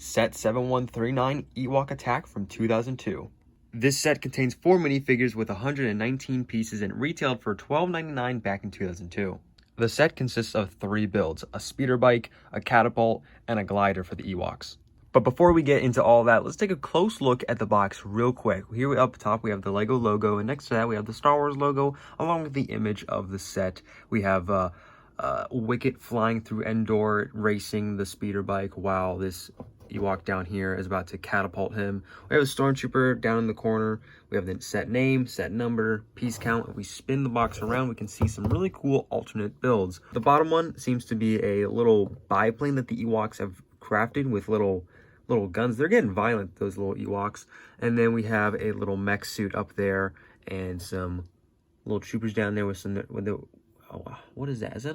Set 7139 Ewok Attack from 2002. This set contains 4 minifigures with 119 pieces and retailed for $12.99 back in 2002. The set consists of 3 builds, a speeder bike, a catapult, and a glider for the Ewoks. But before we get into all that, let's take a close look at the box real quick. Here up top we have the Lego logo, and next to that we have the Star Wars logo, along with the image of the set. We have Wicket flying through Endor, racing the speeder bike, while this Ewok down here is about to catapult him. We have a stormtrooper down in the corner. We have the set name, set number, piece count. If we spin the box around, we can see some really cool alternate builds. The bottom one seems to be a little biplane that the Ewoks have crafted with little guns. They're getting violent, those little Ewoks. And then we have a little mech suit up there and some little troopers down there with what is that? Is that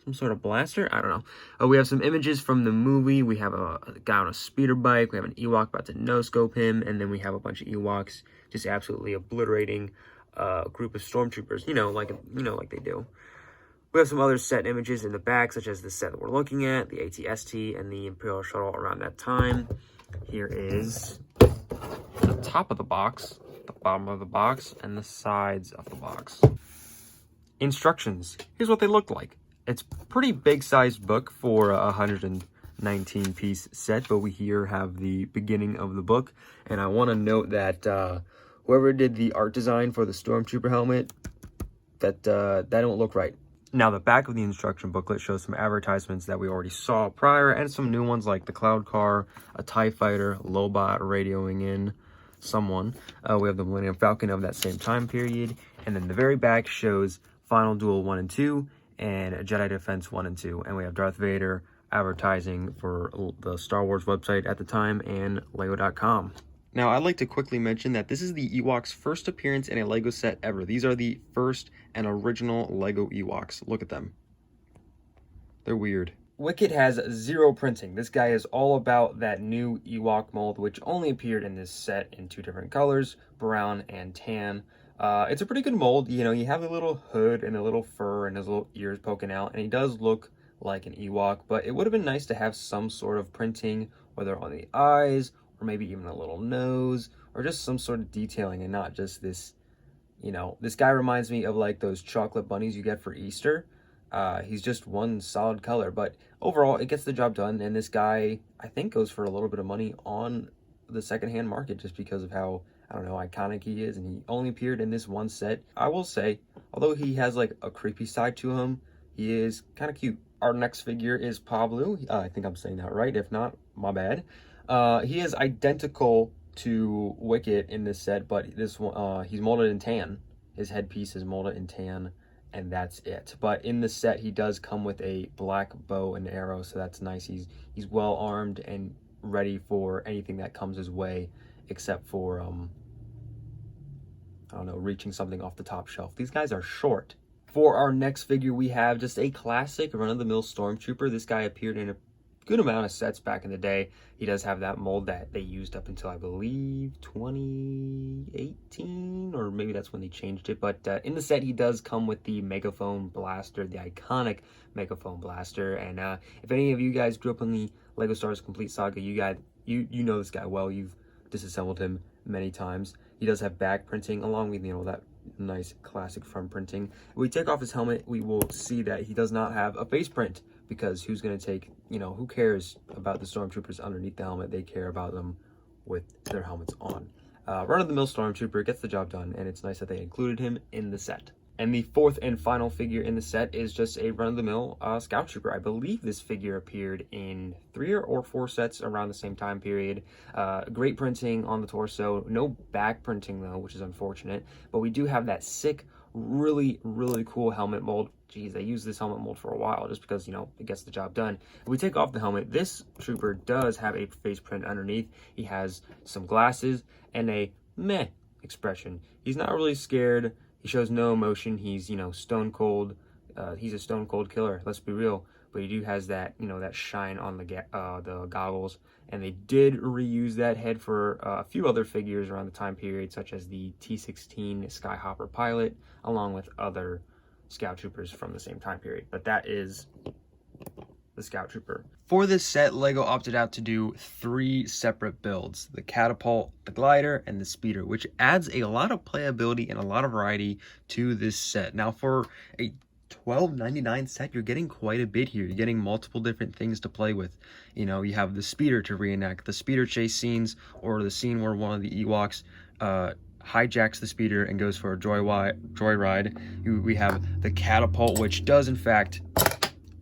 some sort of blaster? I don't know. We have some images from the movie. We have a guy on a speeder bike. We have an Ewok about to no-scope him. And then we have a bunch of Ewoks just absolutely obliterating a group of stormtroopers, like they do. We have some other set images in the back, such as the set that we're looking at, the AT-ST, and the Imperial Shuttle around that time. Here is the top of the box, the bottom of the box, and the sides of the box. Instructions. Here's what they look like. It's a pretty big-sized book for a 119-piece set, but we here have the beginning of the book. And I want to note that whoever did the art design for the Stormtrooper helmet, that don't look right. Now, the back of the instruction booklet shows some advertisements that we already saw prior, and some new ones like the Cloud Car, a TIE Fighter, Lobot radioing in someone. We have the Millennium Falcon of that same time period, and then the very back shows Final Duel 1 and 2, and Jedi Defense 1 and 2. And we have Darth Vader advertising for the Star Wars website at the time and Lego.com. Now, I'd like to quickly mention that this is the Ewoks' first appearance in a Lego set ever. These are the first and original Lego Ewoks. Look at them. They're weird. Wicket has 0 printing. This guy is all about that new Ewok mold, which only appeared in this set in 2 different colors, brown and tan. It's a pretty good mold. You have a little hood and a little fur and his little ears poking out, and he does look like an Ewok, but it would have been nice to have some sort of printing, whether on the eyes or maybe even a little nose or just some sort of detailing, and not just this, this guy reminds me of like those chocolate bunnies you get for Easter. He's just one solid color, but overall it gets the job done, and this guy I think goes for a little bit of money on the secondhand market just because of how, I don't know, iconic he is, and he only appeared in this one set. I will say, although he has like a creepy side to him, he is kind of cute. Our next figure is Pablo. I think I'm saying that right. If not, my bad. He is identical to Wicket in this set, but this one, he's molded in tan. His headpiece is molded in tan, and that's it. But in the set, he does come with a black bow and arrow, so that's nice. He's well armed and ready for anything that comes his way, except for I don't know, reaching something off the top shelf. These guys are short. For our next figure, we have just a classic run-of-the-mill Stormtrooper. This guy appeared in a good amount of sets back in the day. He does have that mold that they used up until, I believe, 2018, or maybe that's when they changed it. But in the set, he does come with the Megaphone Blaster, the iconic Megaphone Blaster. And if any of you guys grew up on the Lego Star Wars Complete Saga, you know this guy well. You've disassembled him many times. He does have back printing along with, that nice classic front printing. If we take off his helmet, we will see that he does not have a face print, because who's going to take, who cares about the Stormtroopers underneath the helmet? They care about them with their helmets on. Run-of-the-mill Stormtrooper gets the job done, and it's nice that they included him in the set. And the fourth and final figure in the set is just a run-of-the-mill Scout Trooper. I believe this figure appeared in 3 or 4 sets around the same time period. Great printing on the torso. No back printing, though, which is unfortunate. But we do have that sick, really, really cool helmet mold. Geez, they used this helmet mold for a while just because, it gets the job done. If we take off the helmet, this trooper does have a face print underneath. He has some glasses and a meh expression. He's not really scared. He shows no emotion. He's, stone cold. He's a stone cold killer. Let's be real. But he has that, that shine on the goggles. And they did reuse that head for a few other figures around the time period, such as the T-16 Skyhopper pilot, along with other Scout Troopers from the same time period. But that is the Scout Trooper. For this set, LEGO opted out to do 3 separate builds: the catapult, the glider, and the speeder, which adds a lot of playability and a lot of variety to this set. Now, for a $12.99 set, you're getting quite a bit here. You're getting multiple different things to play with. You know, you have the speeder to reenact the speeder chase scenes, or the scene where one of the Ewoks hijacks the speeder and goes for a joyride. We have the catapult, which does in fact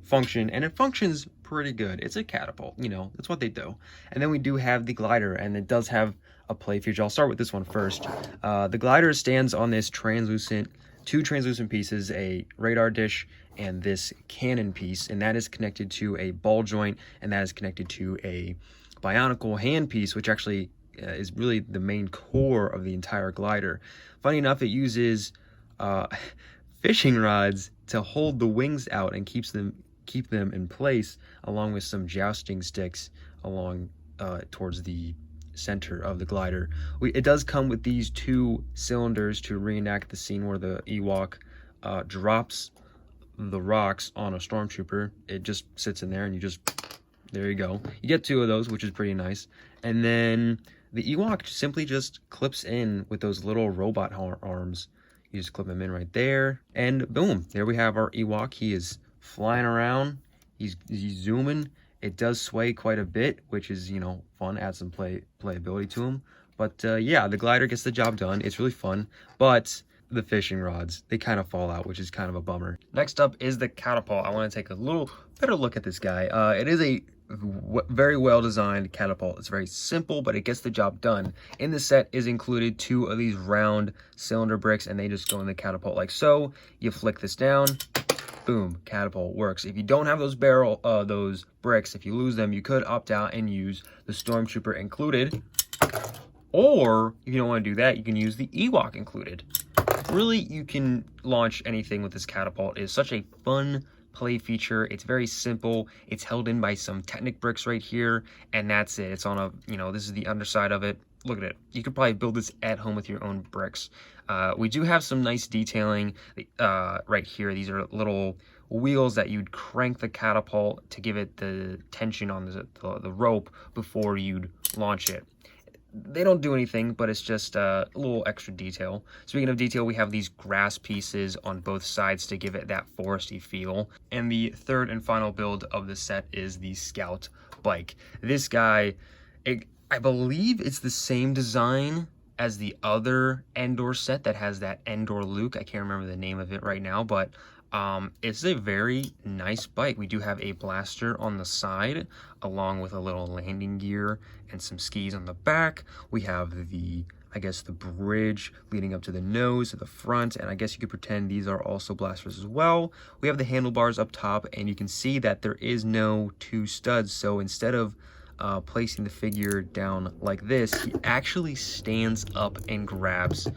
function, and it functions pretty good. It's a catapult, you know, that's what they do. And then we do have the glider, and it does have a play feature. I'll start with this one first. The glider stands on this two translucent pieces, a radar dish and this cannon piece, and that is connected to a ball joint, and that is connected to a bionicle hand piece, which actually is really the main core of the entire glider. Funny enough, it uses fishing rods to hold the wings out and keep them in place, along with some jousting sticks along towards the center of the glider. It does come with these 2 cylinders to reenact the scene where the Ewok drops the rocks on a stormtrooper. It just sits in there, and there you go. You get 2 of those, which is pretty nice. And then the Ewok simply just clips in with those little robot arms. You just clip them in right there, and boom, there we have our Ewok. He is flying around. He's zooming. It does sway quite a bit, which is, you know, fun, adds some playability to him. But yeah, the glider gets the job done. It's really fun, but the fishing rods, they kind of fall out, which is kind of a bummer. Next up is the catapult. I want to take a little better look at this guy. It is a very well designed catapult. It's very simple, but it gets the job done. In the set is included 2 of these round cylinder bricks, and they just go in the catapult like so. You flick this down, boom, catapult works. If you don't have those those bricks, if you lose them, you could opt out and use the stormtrooper included, or if you don't want to do that, you can use the Ewok included. Really, you can launch anything with this catapult. It is such a fun play feature. It's very simple. It's held in by some Technic bricks right here, and that's it. It's on a, you know, this is the underside of it. Look at it. You could probably build this at home with your own bricks. We do have some nice detailing right here. These are little wheels that you'd crank the catapult to give it the tension on the rope before you'd launch it. They don't do anything, but it's just a little extra detail. Speaking of detail, we have these grass pieces on both sides to give it that foresty feel. And the third and final build of the set is the Scout bike. This guy, I believe it's the same design as the other Endor set that has that Endor Luke. I can't remember the name of it right now, but it's a very nice bike. We do have a blaster on the side, along with a little landing gear and some skis on the back. We have the bridge leading up to the nose at the front, and I guess you could pretend these are also blasters as well. We have the handlebars up top, and you can see that there is no 2 studs, so instead of placing the figure down like this, he actually stands up and grabs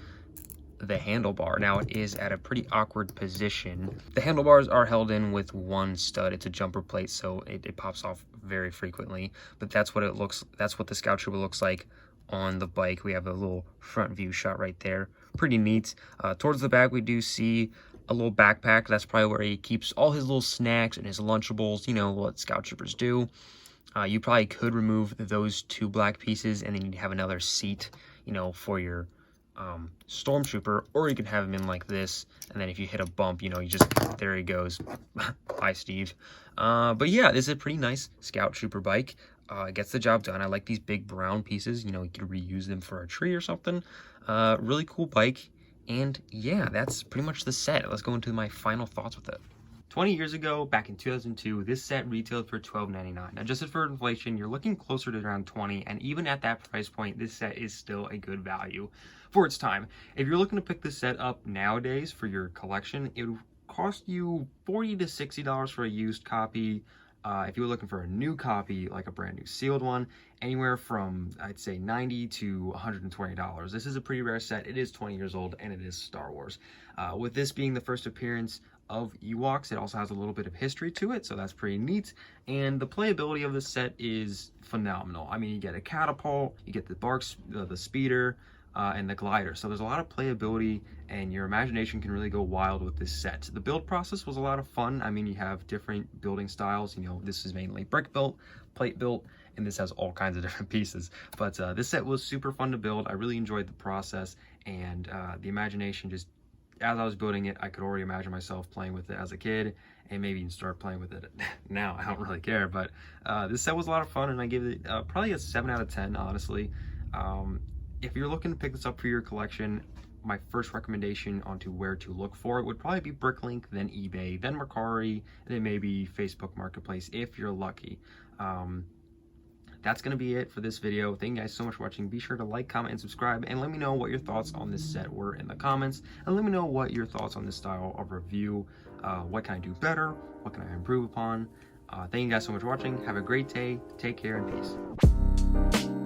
the handlebar. Now, it is at a pretty awkward position. The handlebars are held in with 1 stud. It's a jumper plate, so it pops off very frequently, but that's what the Scout Trooper looks like on the bike. We have a little front view shot right there. Pretty neat. Towards the back, we do see a little backpack. That's probably where he keeps all his little snacks and his Lunchables, you know, what Scout Troopers do. You probably could remove those 2 black pieces, and then you'd have another seat, you know, for your stormtrooper, or you can have him in like this, and then if you hit a bump, you know, there he goes. Hi, Steve. But yeah, this is a pretty nice Scout Trooper bike. It gets the job done. I like these big brown pieces. You know, you could reuse them for a tree or something. Really cool bike. And yeah, that's pretty much the set. Let's go into my final thoughts with it. 20 years ago, back in 2002, this set retailed for $12.99. Now, adjusted for inflation, you're looking closer to around $20, and even at that price point, this set is still a good value for its time. If you're looking to pick this set up nowadays for your collection, it would cost you $40 to $60 for a used copy. If you were looking for a new copy, like a brand new sealed one, anywhere from, I'd say, $90 to $120. This is a pretty rare set. It is 20 years old, and it is Star Wars. With this being the first appearance of Ewoks, it also has a little bit of history to it, so that's pretty neat. And the playability of this set is phenomenal. I mean, you get a catapult, you get the speeder, and the glider. So there's a lot of playability, and your imagination can really go wild with this set. The build process was a lot of fun. I mean, you have different building styles. You know, this is mainly brick built, plate built, and this has all kinds of different pieces. But this set was super fun to build. I really enjoyed the process, and the imagination just, as I was building it, I could already imagine myself playing with it as a kid, and maybe even start playing with it now. I don't really care, but this set was a lot of fun, and I give it probably a 7 out of 10, honestly. If you're looking to pick this up for your collection, my first recommendation onto where to look for it would probably be Bricklink, then eBay, then Mercari, and then maybe Facebook Marketplace if you're lucky. That's going to be it for this video. Thank you guys so much for watching. Be sure to like, comment, and subscribe, and let me know what your thoughts on this set were in the comments, and let me know what your thoughts on this style of review. What can I do better? What can I improve upon? Thank you guys so much for watching. Have a great day. Take care and peace.